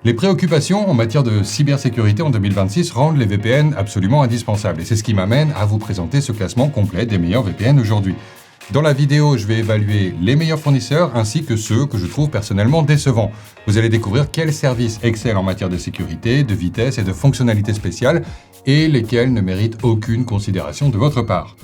Les préoccupations en matière de cybersécurité en 2026 rendent les VPN absolument indispensables. Et c'est ce qui m'amène à vous présenter ce classement complet des meilleurs VPN aujourd'hui. Dans la vidéo, je vais évaluer les meilleurs fournisseurs ainsi que ceux que je trouve personnellement décevants. Vous allez découvrir quels services excellent en matière de sécurité, de vitesse et de fonctionnalités spéciales et lesquels ne méritent aucune considération de votre part.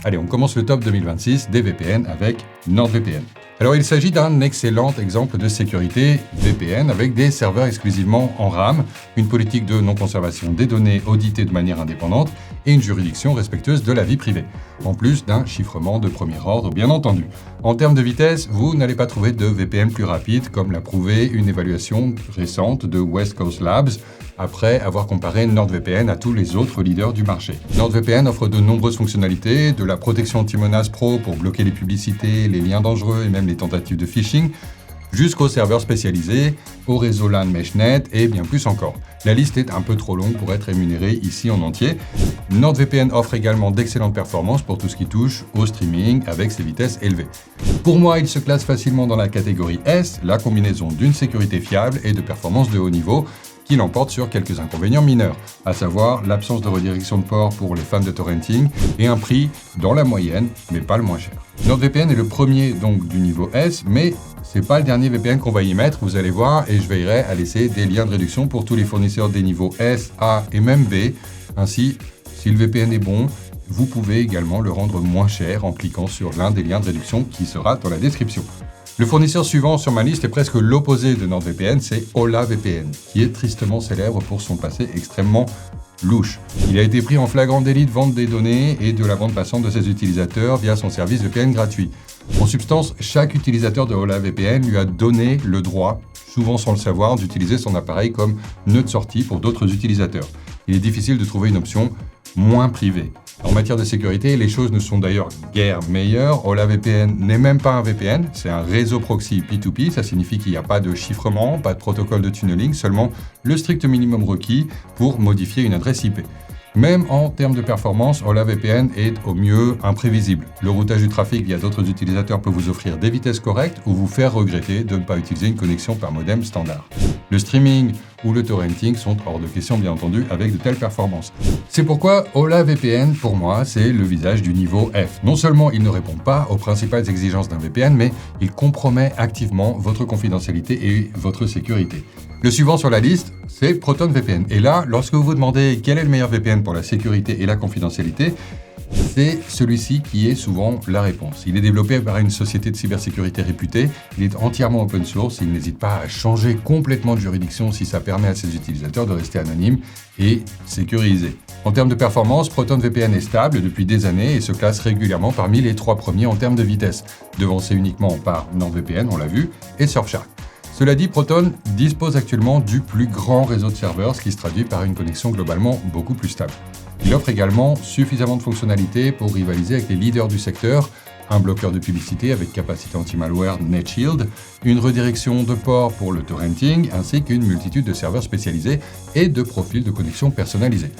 Allez, on commence le top 2026 des VPN avec NordVPN. Alors, il s'agit d'un excellent exemple de sécurité VPN avec des serveurs exclusivement en RAM, une politique de non-conservation des données auditées de manière indépendante et une juridiction respectueuse de la vie privée, en plus d'un chiffrement de premier ordre, bien entendu. En termes de vitesse, vous n'allez pas trouver de VPN plus rapide, comme l'a prouvé une évaluation récente de West Coast Labs, après avoir comparé NordVPN à tous les autres leaders du marché. NordVPN offre de nombreuses fonctionnalités, de la protection anti-menace pro pour bloquer les publicités, les liens dangereux et même les tentatives de phishing, jusqu'aux serveurs spécialisés, au réseau LAN MeshNet et bien plus encore. La liste est un peu trop longue pour être énumérée ici en entier. NordVPN offre également d'excellentes performances pour tout ce qui touche au streaming avec ses vitesses élevées. Pour moi, il se classe facilement dans la catégorie S, la combinaison d'une sécurité fiable et de performances de haut niveau, qui l'emporte sur quelques inconvénients mineurs, à savoir l'absence de redirection de port pour les fans de torrenting et un prix dans la moyenne, mais pas le moins cher. NordVPN est le premier donc du niveau S, mais c'est pas le dernier VPN qu'on va y mettre, vous allez voir, et je veillerai à laisser des liens de réduction pour tous les fournisseurs des niveaux S, A et même B. Ainsi, si le VPN est bon, vous pouvez également le rendre moins cher en cliquant sur l'un des liens de réduction qui sera dans la description. Le fournisseur suivant sur ma liste est presque l'opposé de NordVPN, c'est HolaVPN, qui est tristement célèbre pour son passé extrêmement louche. Il a été pris en flagrant délit de vente des données et de la bande passante de ses utilisateurs via son service VPN gratuit. En substance, chaque utilisateur de HolaVPN lui a donné le droit, souvent sans le savoir, d'utiliser son appareil comme nœud de sortie pour d'autres utilisateurs. Il est difficile de trouver une option moins privée. En matière de sécurité, les choses ne sont d'ailleurs guère meilleures. HolaVPN n'est même pas un VPN, c'est un réseau proxy P2P. Ça signifie qu'il n'y a pas de chiffrement, pas de protocole de tunneling, seulement le strict minimum requis pour modifier une adresse IP. Même en termes de performance, HolaVPN est au mieux imprévisible. Le routage du trafic via d'autres utilisateurs peut vous offrir des vitesses correctes ou vous faire regretter de ne pas utiliser une connexion par modem standard. Le streaming ou le torrenting sont hors de question bien entendu avec de telles performances. C'est pourquoi HolaVPN pour moi c'est le visage du niveau F. Non seulement il ne répond pas aux principales exigences d'un VPN, mais il compromet activement votre confidentialité et votre sécurité. Le suivant sur la liste, c'est ProtonVPN. Et là, lorsque vous vous demandez quel est le meilleur VPN pour la sécurité et la confidentialité, c'est celui-ci qui est souvent la réponse. Il est développé par une société de cybersécurité réputée, il est entièrement open source, il n'hésite pas à changer complètement de juridiction si ça permet à ses utilisateurs de rester anonymes et sécurisés. En termes de performance, ProtonVPN est stable depuis des années et se classe régulièrement parmi les 3 premiers en termes de vitesse, devancé uniquement par NordVPN, on l'a vu, et Surfshark. Cela dit, Proton dispose actuellement du plus grand réseau de serveurs, ce qui se traduit par une connexion globalement beaucoup plus stable. Il offre également suffisamment de fonctionnalités pour rivaliser avec les leaders du secteur, un bloqueur de publicité avec capacité anti-malware NetShield, une redirection de port pour le torrenting, ainsi qu'une multitude de serveurs spécialisés et de profils de connexion personnalisés.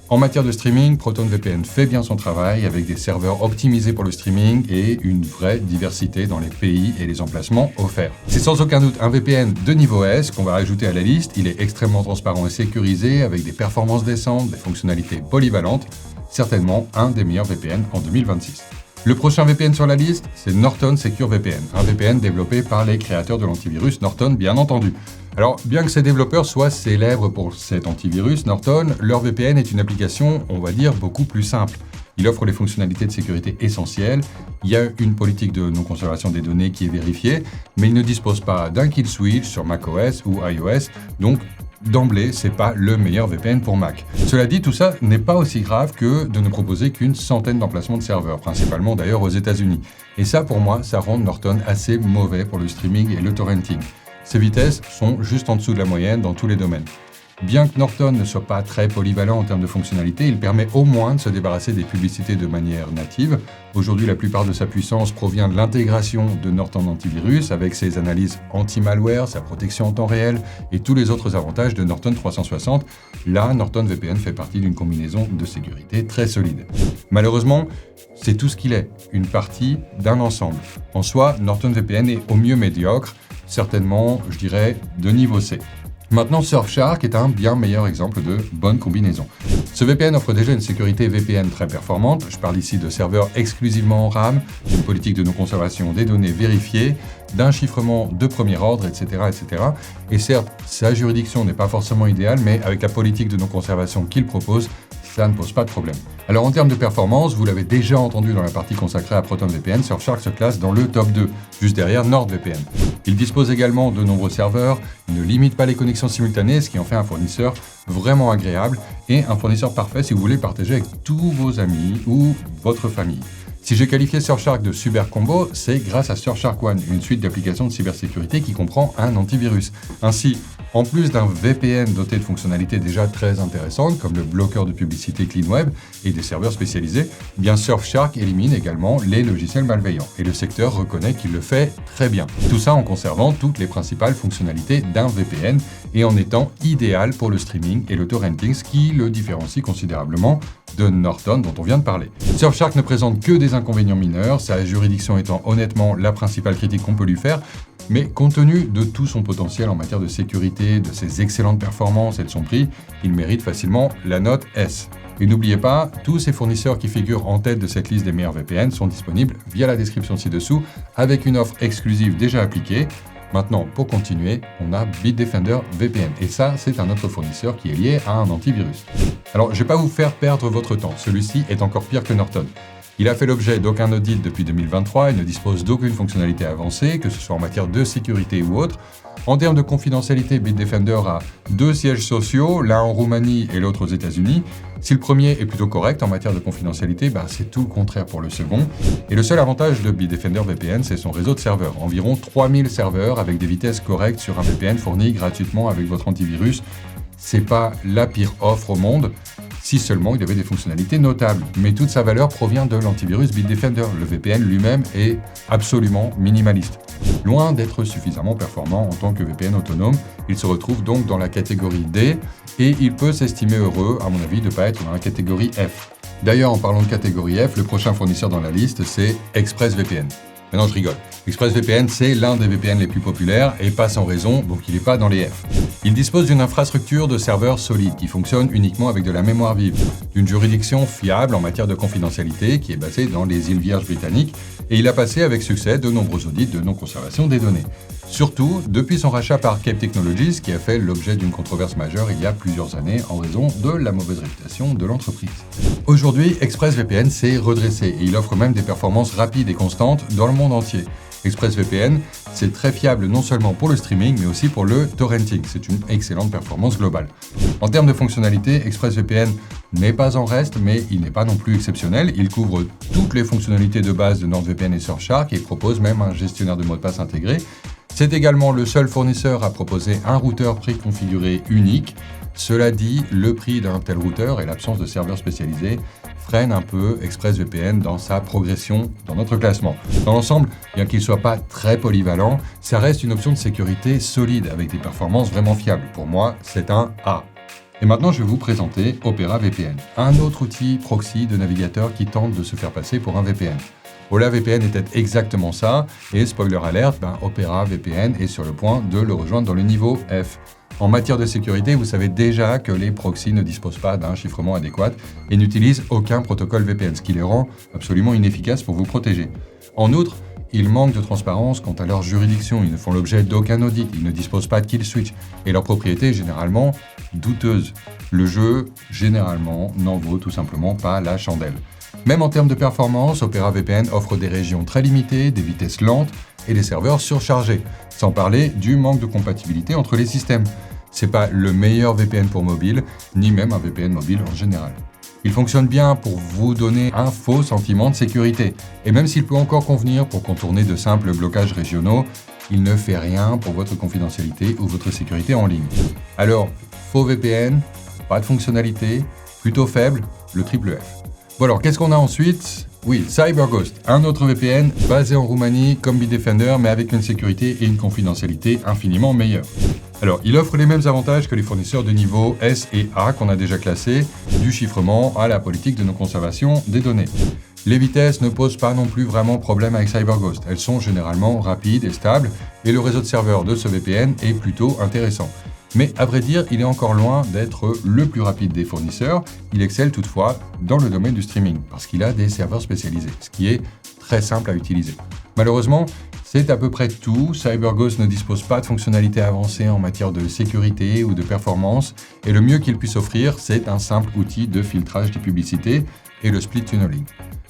En matière de streaming, ProtonVPN fait bien son travail avec des serveurs optimisés pour le streaming et une vraie diversité dans les pays et les emplacements offerts. C'est sans aucun doute un VPN de niveau S qu'on va ajouter à la liste. Il est extrêmement transparent et sécurisé avec des performances décentes, des fonctionnalités polyvalentes, certainement un des meilleurs VPN en 2026. Le prochain VPN sur la liste, c'est Norton Secure VPN, un VPN développé par les créateurs de l'antivirus Norton bien entendu. Alors, bien que ces développeurs soient célèbres pour cet antivirus, Norton, leur VPN est une application, on va dire, beaucoup plus simple. Il offre les fonctionnalités de sécurité essentielles, il y a une politique de non-conservation des données qui est vérifiée, mais il ne dispose pas d'un kill switch sur macOS ou iOS, donc d'emblée, c'est pas le meilleur VPN pour Mac. Cela dit, tout ça n'est pas aussi grave que de ne proposer qu'une centaine d'emplacements de serveurs, principalement d'ailleurs aux États-Unis. Et ça, pour moi, ça rend Norton assez mauvais pour le streaming et le torrenting. Ses vitesses sont juste en dessous de la moyenne dans tous les domaines. Bien que Norton ne soit pas très polyvalent en termes de fonctionnalité, il permet au moins de se débarrasser des publicités de manière native. Aujourd'hui, la plupart de sa puissance provient de l'intégration de Norton Antivirus avec ses analyses anti-malware, sa protection en temps réel et tous les autres avantages de Norton 360. Là, Norton VPN fait partie d'une combinaison de sécurité très solide. Malheureusement, c'est tout ce qu'il est, une partie d'un ensemble. En soi, Norton VPN est au mieux médiocre, certainement, je dirais, de niveau C. Maintenant, Surfshark est un bien meilleur exemple de bonne combinaison. Ce VPN offre déjà une sécurité VPN très performante. Je parle ici de serveurs exclusivement en RAM, d'une politique de non-conservation des données vérifiées, d'un chiffrement de premier ordre, etc., etc. Et certes, sa juridiction n'est pas forcément idéale, mais avec la politique de non-conservation qu'il propose, ça ne pose pas de problème. Alors en termes de performance, vous l'avez déjà entendu dans la partie consacrée à ProtonVPN, Surfshark se classe dans le top 2, juste derrière NordVPN. Il dispose également de nombreux serveurs, il ne limite pas les connexions simultanées, ce qui en fait un fournisseur vraiment agréable et un fournisseur parfait si vous voulez partager avec tous vos amis ou votre famille. Si j'ai qualifié Surfshark de super combo, c'est grâce à Surfshark One, une suite d'applications de cybersécurité qui comprend un antivirus. Ainsi, en plus d'un VPN doté de fonctionnalités déjà très intéressantes, comme le bloqueur de publicité CleanWeb et des serveurs spécialisés, bien Surfshark élimine également les logiciels malveillants. Et le secteur reconnaît qu'il le fait très bien. Tout ça en conservant toutes les principales fonctionnalités d'un VPN et en étant idéal pour le streaming et le torrenting, ce qui le différencie considérablement de Norton dont on vient de parler. Surfshark ne présente que des inconvénients mineurs, sa juridiction étant honnêtement la principale critique qu'on peut lui faire, mais compte tenu de tout son potentiel en matière de sécurité, de ses excellentes performances et de son prix, il mérite facilement la note S. Et n'oubliez pas, tous ces fournisseurs qui figurent en tête de cette liste des meilleurs VPN sont disponibles via la description ci-dessous avec une offre exclusive déjà appliquée. Maintenant, pour continuer, on a Bitdefender VPN. Et ça, c'est un autre fournisseur qui est lié à un antivirus. Alors, je ne vais pas vous faire perdre votre temps. Celui-ci est encore pire que Norton. Il a fait l'objet d'aucun audit depuis 2023 et ne dispose d'aucune fonctionnalité avancée, que ce soit en matière de sécurité ou autre. En termes de confidentialité, Bitdefender a 2 sièges sociaux, l'un en Roumanie et l'autre aux États-Unis. Si le premier est plutôt correct en matière de confidentialité, c'est tout le contraire pour le second. Et le seul avantage de Bitdefender VPN, c'est son réseau de serveurs. Environ 3000 serveurs avec des vitesses correctes sur un VPN fourni gratuitement avec votre antivirus. C'est pas la pire offre au monde, si seulement il avait des fonctionnalités notables. Mais toute sa valeur provient de l'antivirus Bitdefender. Le VPN lui-même est absolument minimaliste. Loin d'être suffisamment performant en tant que VPN autonome, il se retrouve donc dans la catégorie D et il peut s'estimer heureux, à mon avis, de ne pas être dans la catégorie F. D'ailleurs, en parlant de catégorie F, le prochain fournisseur dans la liste, c'est ExpressVPN. Mais non, je rigole. ExpressVPN, c'est l'un des VPN les plus populaires et pas sans raison, donc il n'est pas dans les F. Il dispose d'une infrastructure de serveurs solide qui fonctionne uniquement avec de la mémoire vive, d'une juridiction fiable en matière de confidentialité qui est basée dans les îles Vierges britanniques et il a passé avec succès de nombreux audits de non-conservation des données. Surtout depuis son rachat par Cape Technologies qui a fait l'objet d'une controverse majeure il y a plusieurs années en raison de la mauvaise réputation de l'entreprise. Aujourd'hui, ExpressVPN s'est redressé et il offre même des performances rapides et constantes dans le monde entier. ExpressVPN, c'est très fiable non seulement pour le streaming, mais aussi pour le torrenting. C'est une excellente performance globale. En termes de fonctionnalité, ExpressVPN n'est pas en reste, mais il n'est pas non plus exceptionnel. Il couvre toutes les fonctionnalités de base de NordVPN et Surfshark et propose même un gestionnaire de mots de passe intégré. C'est également le seul fournisseur à proposer un routeur préconfiguré unique. Cela dit, le prix d'un tel routeur et l'absence de serveurs spécialisés freine un peu ExpressVPN dans sa progression dans notre classement. Dans l'ensemble, bien qu'il ne soit pas très polyvalent, ça reste une option de sécurité solide avec des performances vraiment fiables. Pour moi, c'est un A. Et maintenant, je vais vous présenter Opera VPN, un autre outil proxy de navigateur qui tente de se faire passer pour un VPN. Ola VPN était exactement ça, et spoiler alert, Opera VPN est sur le point de le rejoindre dans le niveau F. En matière de sécurité, vous savez déjà que les proxys ne disposent pas d'un chiffrement adéquat et n'utilisent aucun protocole VPN, ce qui les rend absolument inefficaces pour vous protéger. En outre, ils manquent de transparence quant à leur juridiction, ils ne font l'objet d'aucun audit, ils ne disposent pas de kill switch et leur propriété est généralement douteuse. Le jeu, généralement, n'en vaut tout simplement pas la chandelle. Même en termes de performance, Opera VPN offre des régions très limitées, des vitesses lentes et des serveurs surchargés, sans parler du manque de compatibilité entre les systèmes. C'est pas le meilleur VPN pour mobile, ni même un VPN mobile en général. Il fonctionne bien pour vous donner un faux sentiment de sécurité, et même s'il peut encore convenir pour contourner de simples blocages régionaux, il ne fait rien pour votre confidentialité ou votre sécurité en ligne. Alors, faux VPN, pas de fonctionnalité, plutôt faible, le triple F. Bon alors, qu'est-ce qu'on a ensuite ? Oui, CyberGhost, un autre VPN basé en Roumanie comme Bitdefender, mais avec une sécurité et une confidentialité infiniment meilleures. Alors, il offre les mêmes avantages que les fournisseurs de niveau S et A qu'on a déjà classés, du chiffrement à la politique de non-conservation des données. Les vitesses ne posent pas non plus vraiment problème avec CyberGhost. Elles sont généralement rapides et stables, et le réseau de serveurs de ce VPN est plutôt intéressant. Mais à vrai dire, il est encore loin d'être le plus rapide des fournisseurs. Il excelle toutefois dans le domaine du streaming, parce qu'il a des serveurs spécialisés, ce qui est très simple à utiliser. Malheureusement, c'est à peu près tout. CyberGhost ne dispose pas de fonctionnalités avancées en matière de sécurité ou de performance, et le mieux qu'il puisse offrir, c'est un simple outil de filtrage des publicités et le split tunneling.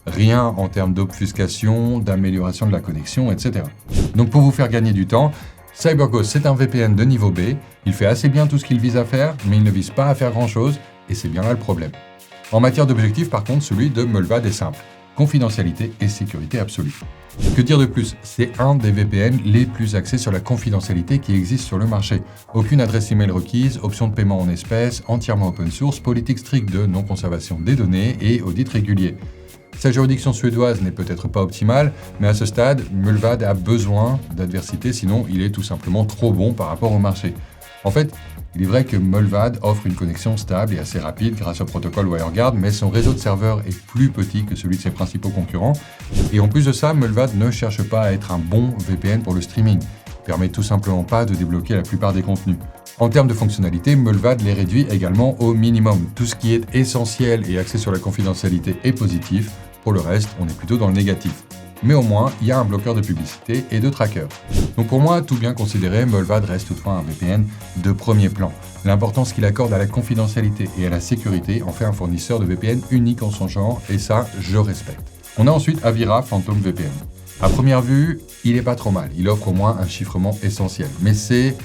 Rien en termes d'obfuscation, d'amélioration de la connexion, etc. Donc pour vous faire gagner du temps, CyberGhost, c'est un VPN de niveau B, il fait assez bien tout ce qu'il vise à faire, mais il ne vise pas à faire grand-chose, et c'est bien là le problème. En matière d'objectifs, par contre, celui de Mullvad est simple. Confidentialité et sécurité absolue. Que dire de plus? C'est un des VPN les plus axés sur la confidentialité qui existe sur le marché. Aucune adresse email requise, option de paiement en espèces, entièrement open source, politique stricte de non-conservation des données et audit régulier. Sa juridiction suédoise n'est peut-être pas optimale, mais à ce stade, Mullvad a besoin d'adversité, sinon il est tout simplement trop bon par rapport au marché. En fait, il est vrai que Mullvad offre une connexion stable et assez rapide grâce au protocole WireGuard, mais son réseau de serveurs est plus petit que celui de ses principaux concurrents. Et en plus de ça, Mullvad ne cherche pas à être un bon VPN pour le streaming. Il permet tout simplement pas de débloquer la plupart des contenus. En termes de fonctionnalités, Mullvad les réduit également au minimum. Tout ce qui est essentiel et axé sur la confidentialité est positif. Pour le reste, on est plutôt dans le négatif. Mais au moins, il y a un bloqueur de publicité et de tracker. Donc pour moi, tout bien considéré, Mullvad reste toutefois un VPN de premier plan. L'importance qu'il accorde à la confidentialité et à la sécurité en fait un fournisseur de VPN unique en son genre, et ça, je respecte. On a ensuite Avira Phantom VPN. À première vue, il est pas trop mal. Il offre au moins un chiffrement essentiel. Mais c'est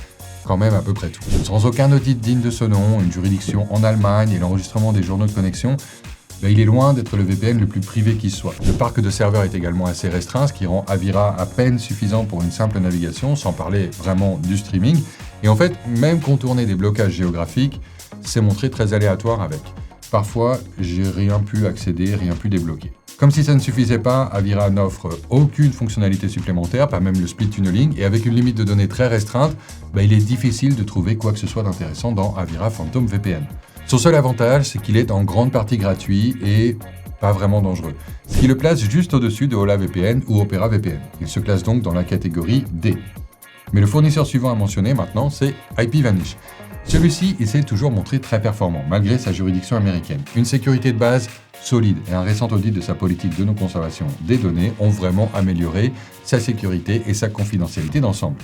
quand même à peu près tout. Sans aucun audit digne de ce nom, une juridiction en Allemagne et l'enregistrement des journaux de connexion, il est loin d'être le VPN le plus privé qui soit. Le parc de serveurs est également assez restreint, ce qui rend Avira à peine suffisant pour une simple navigation, sans parler vraiment du streaming. Et en fait, même contourner des blocages géographiques, c'est montré très aléatoire avec. Parfois, j'ai rien pu accéder, rien pu débloquer. Comme si ça ne suffisait pas, Avira n'offre aucune fonctionnalité supplémentaire, pas même le split tunneling, et avec une limite de données très restreinte, il est difficile de trouver quoi que ce soit d'intéressant dans Avira Phantom VPN. Son seul avantage, c'est qu'il est en grande partie gratuit et pas vraiment dangereux, ce qui le place juste au-dessus de Hola VPN ou Opera VPN. Il se classe donc dans la catégorie D. Mais le fournisseur suivant à mentionner maintenant, c'est IPVanish. Celui-ci, il s'est toujours montré très performant, malgré sa juridiction américaine. Une sécurité de base solide et un récent audit de sa politique de non-conservation des données ont vraiment amélioré sa sécurité et sa confidentialité d'ensemble.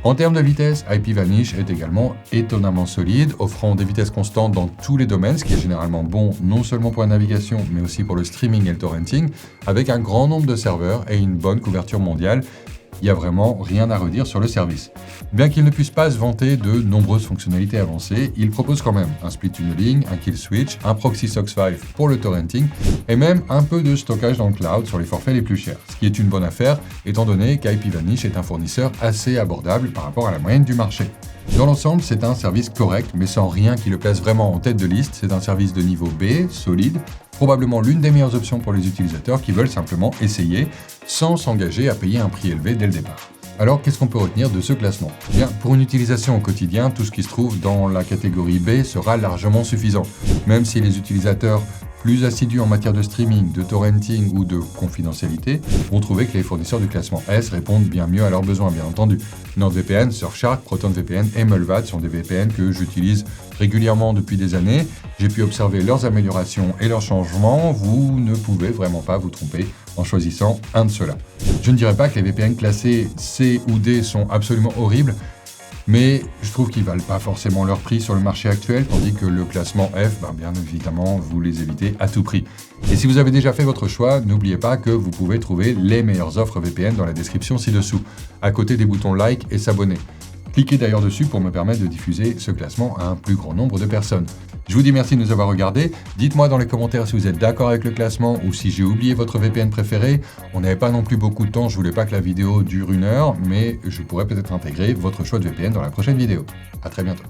En termes de vitesse, IPVanish est également étonnamment solide, offrant des vitesses constantes dans tous les domaines, ce qui est généralement bon non seulement pour la navigation, mais aussi pour le streaming et le torrenting, avec un grand nombre de serveurs et une bonne couverture mondiale. Il n'y a vraiment rien à redire sur le service. Bien qu'il ne puisse pas se vanter de nombreuses fonctionnalités avancées, il propose quand même un split tunneling, un kill switch, un proxy SOX5 pour le torrenting et même un peu de stockage dans le cloud sur les forfaits les plus chers, ce qui est une bonne affaire étant donné qu'IPVanish est un fournisseur assez abordable par rapport à la moyenne du marché. Dans l'ensemble, c'est un service correct, mais sans rien qui le place vraiment en tête de liste. C'est un service de niveau B, solide, probablement l'une des meilleures options pour les utilisateurs qui veulent simplement essayer, sans s'engager à payer un prix élevé dès le départ. Alors, qu'est-ce qu'on peut retenir de ce classement? Bien, pour une utilisation au quotidien, tout ce qui se trouve dans la catégorie B sera largement suffisant, même si les utilisateurs plus assidus en matière de streaming, de torrenting ou de confidentialité vont trouver que les fournisseurs du classement S répondent bien mieux à leurs besoins, bien entendu. NordVPN, Surfshark, ProtonVPN et Mullvad sont des VPN que j'utilise régulièrement depuis des années. J'ai pu observer leurs améliorations et leurs changements. Vous ne pouvez vraiment pas vous tromper en choisissant un de ceux-là. Je ne dirais pas que les VPN classés C ou D sont absolument horribles, mais je trouve qu'ils ne valent pas forcément leur prix sur le marché actuel, tandis que le classement F, bien évidemment, vous les évitez à tout prix. Et si vous avez déjà fait votre choix, n'oubliez pas que vous pouvez trouver les meilleures offres VPN dans la description ci-dessous, à côté des boutons like et s'abonner. Cliquez d'ailleurs dessus pour me permettre de diffuser ce classement à un plus grand nombre de personnes. Je vous dis merci de nous avoir regardés. Dites-moi dans les commentaires si vous êtes d'accord avec le classement ou si j'ai oublié votre VPN préféré. On n'avait pas non plus beaucoup de temps, je voulais pas que la vidéo dure 1 heure, mais je pourrais peut-être intégrer votre choix de VPN dans la prochaine vidéo. À très bientôt.